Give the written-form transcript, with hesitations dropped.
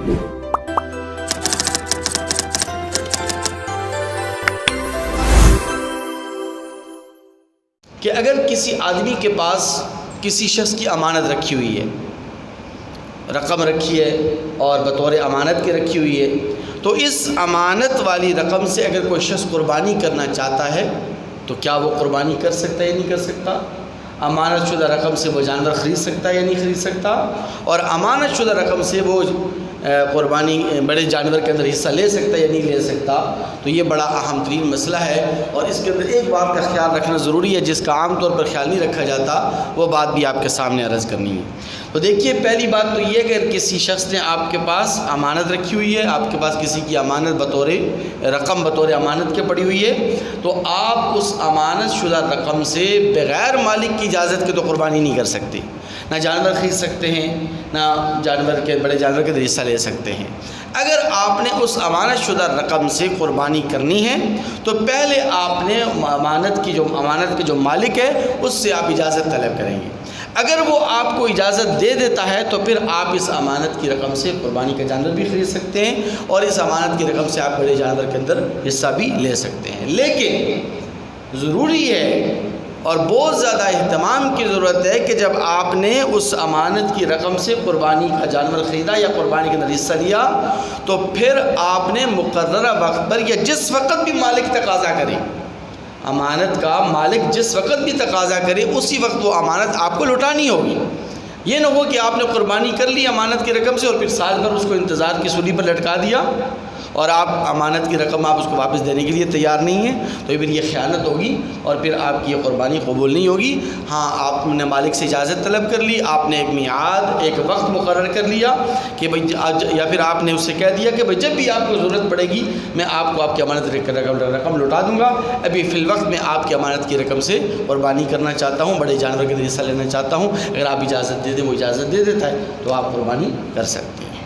کہ اگر کسی آدمی کے پاس کسی شخص کی امانت رکھی ہوئی ہے، رقم رکھی ہے اور بطور امانت کے رکھی ہوئی ہے، تو اس امانت والی رقم سے اگر کوئی شخص قربانی کرنا چاہتا ہے تو کیا وہ قربانی کر سکتا ہے یا نہیں کر سکتا؟ امانت شدہ رقم سے وہ جانور خرید سکتا ہے یا نہیں خرید سکتا؟ اور امانت شدہ رقم سے وہ قربانی بڑے جانور کے اندر حصہ لے سکتا ہے یا نہیں لے سکتا؟ تو یہ بڑا اہم ترین مسئلہ ہے، اور اس کے اندر ایک بات کا خیال رکھنا ضروری ہے جس کا عام طور پر خیال نہیں رکھا جاتا، وہ بات بھی آپ کے سامنے عرض کرنی ہے۔ تو دیکھیے، پہلی بات تو یہ کہ اگر کسی شخص نے آپ کے پاس امانت رکھی ہوئی ہے، آپ کے پاس کسی کی امانت بطور رقم بطور امانت کے پڑی ہوئی ہے، تو آپ اس امانت شدہ رقم سے بغیر مالک کی اجازت کے تو قربانی نہیں کر سکتے، نہ جانور خرید سکتے ہیں، نہ بڑے جانور کے حصہ لے سکتے ہیں۔ اگر آپ نے اس امانت شدہ رقم سے قربانی کرنی ہے تو پہلے آپ نے امانت کے جو مالک ہے اس سے آپ اجازت طلب کریں گے۔ اگر وہ آپ کو اجازت دے دیتا ہے تو پھر آپ اس امانت کی رقم سے قربانی کا جانور بھی خرید سکتے ہیں، اور اس امانت کی رقم سے آپ بڑے جانور کے اندر حصہ بھی لے سکتے ہیں۔ لیکن ضروری ہے اور بہت زیادہ اہتمام کی ضرورت ہے کہ جب آپ نے اس امانت کی رقم سے قربانی کا جانور خریدا یا قربانی کے اندر حصہ لیا، تو پھر آپ نے مقررہ وقت پر یا جس وقت بھی مالک تقاضا کرے، امانت کا مالک جس وقت بھی تقاضا کرے اسی وقت وہ امانت آپ کو لوٹانی ہوگی۔ یہ نہ ہو کہ آپ نے قربانی کر لی امانت کی رقم سے اور پھر سال بھر اس کو انتظار کی سولی پر لٹکا دیا اور آپ امانت کی رقم آپ اس کو واپس دینے کے لیے تیار نہیں ہیں، تو پھر یہ خیانت ہوگی اور پھر آپ کی یہ قربانی قبول نہیں ہوگی۔ ہاں، آپ نے مالک سے اجازت طلب کر لی، آپ نے ایک میعاد، ایک وقت مقرر کر لیا کہ بھئی، یا پھر آپ نے اس سے کہہ دیا کہ بھئی جب بھی آپ کو ضرورت پڑے گی میں آپ کو آپ کی امانت رقم لوٹا دوں گا، ابھی فی الوقت میں آپ کی امانت کی رقم سے قربانی کرنا چاہتا ہوں، بڑے جانور کے حصہ لینا چاہتا ہوں، اگر آپ اجازت دے دیں، وہ اجازت دے دیتا ہے تو آپ قربانی کر سکتے ہیں۔